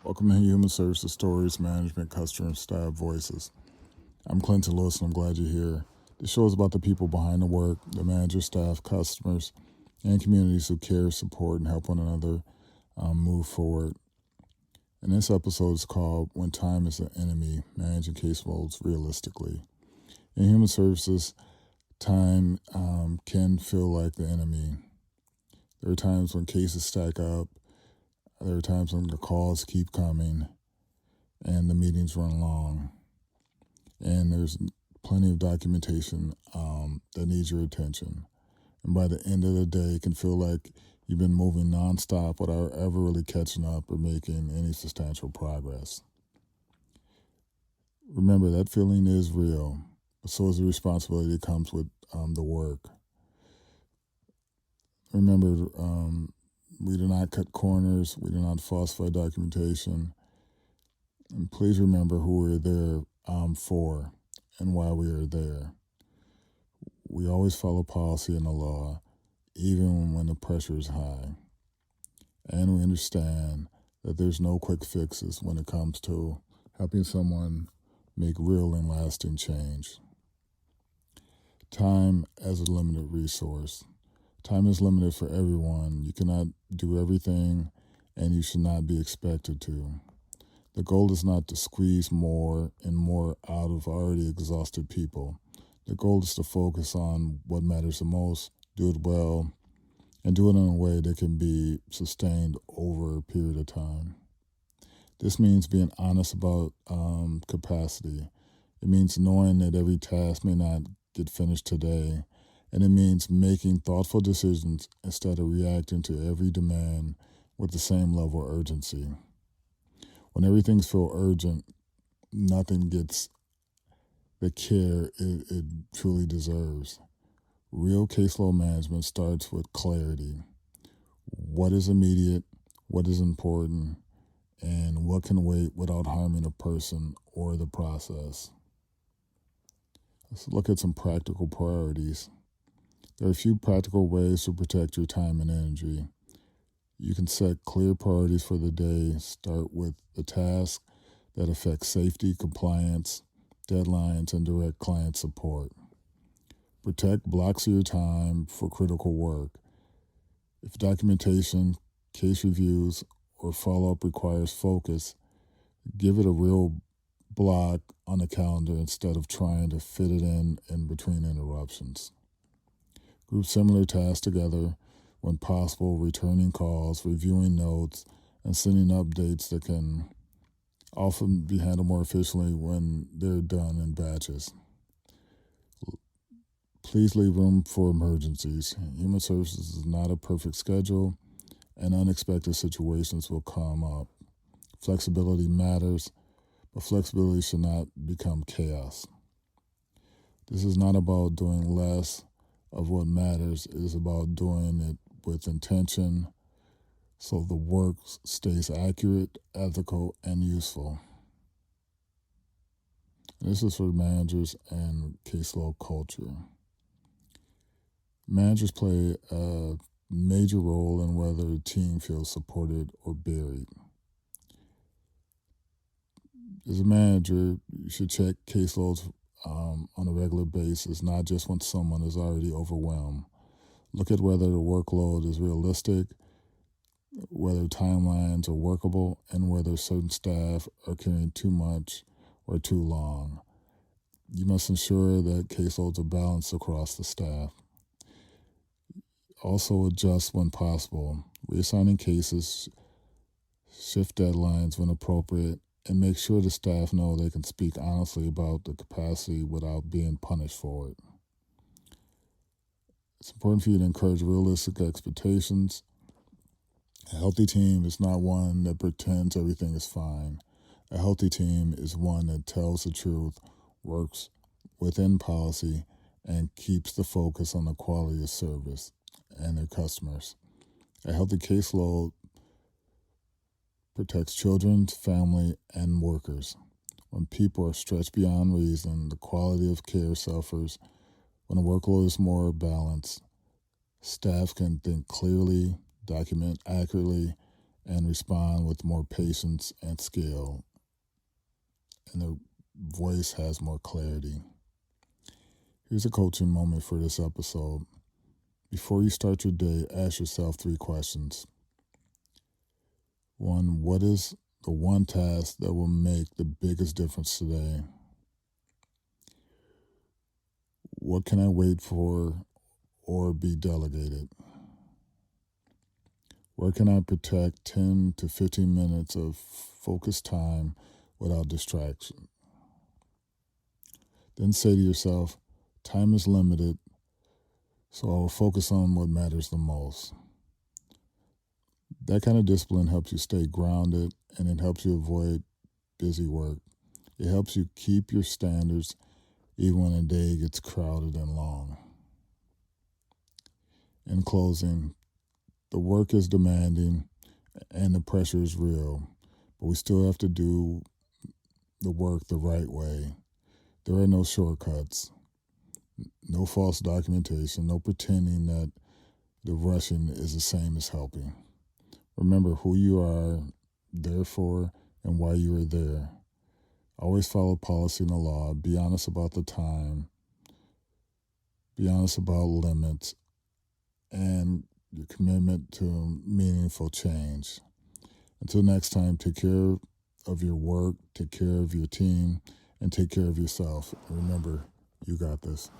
Welcome to Human Services Stories, Management, Customer, and Staff Voices. I'm Clinton Lewis, and I'm glad you're here. This show is about the people behind the work, the manager, staff, customers, and communities who care, support, and help one another move forward. And this episode is called When Time is an Enemy, Managing Caseloads Realistically. In human services, time can feel like the enemy. There are times when cases stack up. There are times when the calls keep coming and the meetings run long. And there's plenty of documentation that needs your attention. And by the end of the day, it can feel like you've been moving nonstop without ever really catching up or making any substantial progress. Remember, that feeling is real, but so is the responsibility that comes with the work. Remember, we do not cut corners. We do not falsify documentation. And please remember who we're there for and why we are there. We always follow policy and the law, even when the pressure is high. And we understand that there's no quick fixes when it comes to helping someone make real and lasting change. Time as a limited resource. Time is limited for everyone. You cannot do everything, and you should not be expected to. The goal is not to squeeze more and more out of already exhausted people. The goal is to focus on what matters the most, do it well, and do it in a way that can be sustained over a period of time. This means being honest about capacity. It means knowing that every task may not get finished today, and it means making thoughtful decisions instead of reacting to every demand with the same level of urgency. When everything feels urgent, nothing gets the care it truly deserves. Real caseload management starts with clarity. What is immediate, what is important, and what can wait without harming a person or the process. Let's look at some practical priorities. There are a few practical ways to protect your time and energy. You can set clear priorities for the day. Start with the tasks that affect safety, compliance, deadlines, and direct client support. Protect blocks of your time for critical work. If documentation, case reviews, or follow-up requires focus, give it a real block on the calendar instead of trying to fit it in between interruptions. Group similar tasks together when possible, returning calls, reviewing notes, and sending updates that can often be handled more efficiently when they're done in batches. Please leave room for emergencies. Human services is not a perfect schedule, and unexpected situations will come up. Flexibility matters, but flexibility should not become chaos. This is not about doing less of what matters. It is about doing it with intention so the work stays accurate, ethical, and useful. This is for managers and caseload culture. Managers play a major role in whether a team feels supported or buried. As a manager, you should check caseloads on a regular basis, not just when someone is already overwhelmed. Look at whether the workload is realistic, whether timelines are workable, and whether certain staff are carrying too much or too long. You must ensure that caseloads are balanced across the staff. Also adjust when possible, reassigning cases, shift deadlines when appropriate, and make sure the staff know they can speak honestly about the capacity without being punished for it. It's important for you to encourage realistic expectations. A healthy team is not one that pretends everything is fine. A healthy team is one that tells the truth, works within policy, and keeps the focus on the quality of service and their customers. A healthy caseload protects children, family, and workers. When people are stretched beyond reason, the quality of care suffers. When the workload is more balanced, staff can think clearly, document accurately, and respond with more patience and skill, and their voice has more clarity. Here's a coaching moment for this episode. Before you start your day, ask yourself 3 questions. 1, what is the one task that will make the biggest difference today? What can I wait for or be delegated? Where can I protect 10 to 15 minutes of focused time without distraction? Then say to yourself, time is limited, so I will focus on what matters the most. That kind of discipline helps you stay grounded, and it helps you avoid busy work. It helps you keep your standards even when a day gets crowded and long. In closing, the work is demanding and the pressure is real, but we still have to do the work the right way. There are no shortcuts, no false documentation, no pretending that the rushing is the same as helping. Remember who you are there for and why you are there. Always follow policy and the law. Be honest about the time. Be honest about limits and your commitment to meaningful change. Until next time, take care of your work, take care of your team, and take care of yourself. Remember, you got this.